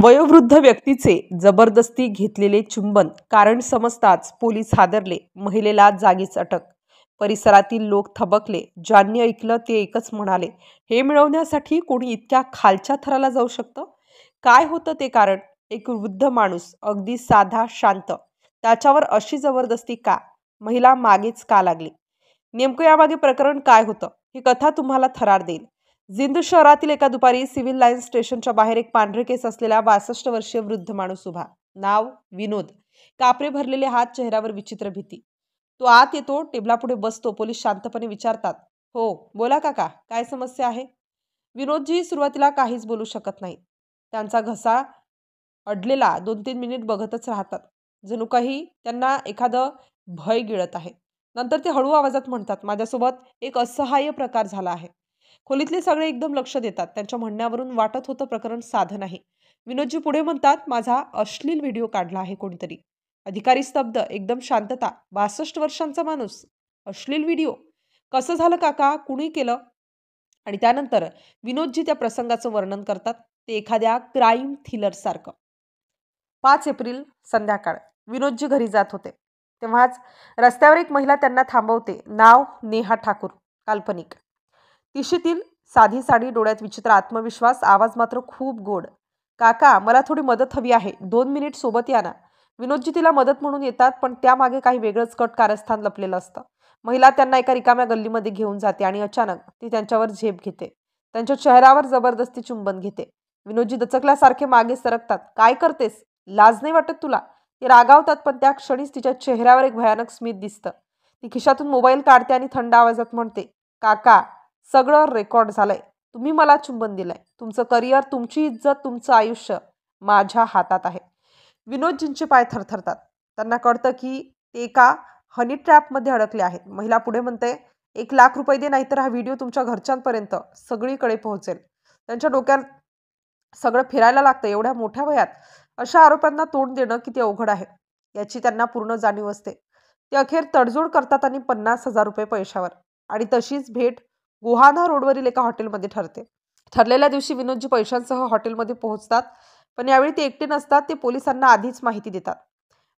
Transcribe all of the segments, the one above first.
वयोवृद्ध व्यक्तीचे जबरदस्ती घेतलेले चुंबन कारण समजताच पोलीस हादरले, महिलेला जागीच अटक। परिसरातील लोक थबकले, ज्यांनी ऐकलं ते एकच म्हणाले, हे मिळवण्यासाठी कोणी इतक्या खालच्या थराला जाऊ शकतं? काय होतं ते कारण? एक वृद्ध माणूस अगदी साधा शांत, त्याच्यावर अशी जबरदस्ती का? महिला मागेच का लागली? नेमकं यामागे प्रकरण काय होतं? ही कथा तुम्हाला थरार देईल। जिंद शहरातील एका दुपारी सिव्हिल लाईन स्टेशनच्या बाहेर एक पांढरे केस असलेला 62 वर्षीय वृद्ध माणूस उभा। नाव विनोद, कापरे भरलेले हात, चेहऱ्यावर विचित्र भीती। तो आत येतो, टेबलापुढे बसतो। पोलीस शांतपणे विचारतात, हो बोला काका, काय समस्या आहे? विनोदजी सुरुवातीला काहीच बोलू शकत नाही। त्यांचा घसा अडलेला 2-3 मिनिट बघतच राहतात, जणू काही त्यांना एखादं भय गिळत आहे। नंतर ते हळू आवाजात म्हणतात, माझ्यासोबत एक असहाय्य प्रकार झाला आहे। खोलीतले सगळे एकदम लक्ष देतात। त्यांच्या म्हणण्यावरून वाटत होतं प्रकरण साधं नाही। विनोदजी पुढे म्हणतात, माझा अश्लील व्हिडिओ काढला आहे कोणीतरी। अधिकारी स्तब्ध, एकदम शांतता। 62 वर्षांचा माणूस, अश्लील व्हिडिओ कसं झालं काका, कुणी केलं? आणि त्यानंतर विनोदजी त्या प्रसंगाचं वर्णन करतात, ते एखाद्या क्राईम थ्रिलर सारखं। 5 एप्रिल संध्याकाळ, विनोदजी घरी जात होते, तेव्हाच रस्त्यावर एक महिला त्यांना थांबवते। नाव नेहा ठाकूर, काल्पनिक। तिशीतील साधी साडी, डोळ्यात विचित्र आत्मविश्वास, आवाज मात्र खूप गोड। काका, मला थोडी मदत हवी आहे, 2 मिनिट सोबत या ना। विनोदजी तिला मदत म्हणून येतात, पण त्यामागे काही वेगळंच कट कारस्थान लपलेलं असतं। महिला त्यांना एका रिकाम्या गल्लीमध्ये घेऊन जाते आणि अचानक ती त्यांच्यावर झेप घेते, त्यांच्या चेहऱ्यावर जबरदस्ती चुंबन घेते। विनोदजी दचकल्यासारखे मागे सरकतात, काय करतेस, लाज नाही वाटत तुला? ते रागावतात, पण त्या क्षणीच तिच्या चेहऱ्यावर एक भयानक स्मित दिसतं। ती खिशातून मोबाईल काढते आणि थंड आवाजात म्हणते, काका, सगळं रेकॉर्ड झालंय, तुम्ही मला चुंबन दिलंय, तुमचं करिअर, तुमची इज्जत, तुमचं आयुष्य माझ्या हातात आहे। विनोदजींचे पाय थरथरतात, त्यांना कळतं की ते एका हनी ट्रॅपमध्ये अडकले आहेत। महिला पुढे म्हणते, 1 लाख रुपये दे, नाहीतर हा व्हिडिओ तुमच्या घरच्यांपर्यंत सगळीकडे पोहोचेल। त्यांच्या डोक्यात सगळं फिरायला लागतं। एवढ्या मोठ्या वयात अशा आरोपांना तोंड देणं किती अवघड आहे याची त्यांना पूर्ण जाणीव असते। ते अखेर तडजोड करतात आणि 50,000 रुपये पैशावर, आणि तशीच भेट गुहाना रोडवरील एका हॉटेलमध्ये ठरते। ठरलेल्या दिवशी विनोदजी पैशांसह हॉटेलमध्ये पोहोचतात, पण यावेळी ते एकटे नसतात, ते पोलिसांना आधीच माहिती देतात।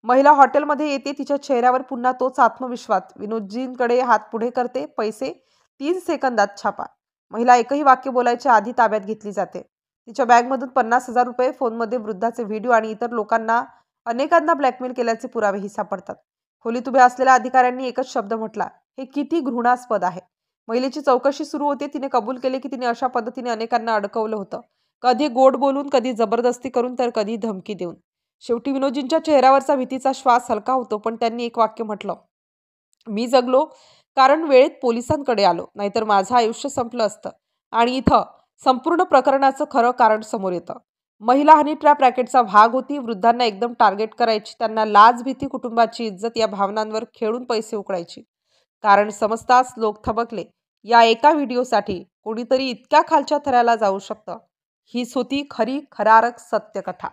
महिला हॉटेलमध्ये येते, तिच्या चेहऱ्यावर पुन्हा तोच आत्मविश्वास। विनोदजींकडे हात पुढे करते, पैसे 3 सेकंदात छापा। महिला एकही वाक्य बोलायच्या आधी ताब्यात घेतली जाते। तिच्या बॅगमधून 50,000 रुपये, फोनमध्ये वृद्धाचे व्हिडिओ आणि इतर लोकांना अनेकांना ब्लॅकमेल केल्याचे पुरावेही सापडतात। खोलीत उभ्या असलेल्या अधिकाऱ्यांनी एकच शब्द म्हटला, हे किती घृणास्पद आहे। महिलेची चौकशी सुरू होते। तिने कबूल केले की तिने अशा पद्धतीने अनेकांना अडकवलं होतं, कधी गोड बोलून, कधी जबरदस्ती करून, तर कधी धमकी देऊन। शेवटी विनोदजींच्या चेहऱ्यावरचा भीतीचा श्वास हलका होतो, पण त्यांनी एक वाक्य म्हटलं, मी जगलो कारण वेळेत पोलिसांकडे आलो, नाहीतर माझं आयुष्य संपलं असतं। आणि इथं संपूर्ण प्रकरणाचं खरं कारण समोर येतं। महिला हनी ट्रॅप रॅकेटचा भाग होती, वृद्धांना एकदम टार्गेट करायची, त्यांना लाज, भीती, कुटुंबाची इज्जत या भावनांवर खेळून पैसे उकळायची। कारण समजताच लोक थबकले, या एका व्हिडिओसाठी कोणीतरी इतक्या खालच्या थराला जाऊ शकतं। हीच होती खरी खरारक सत्यकथा।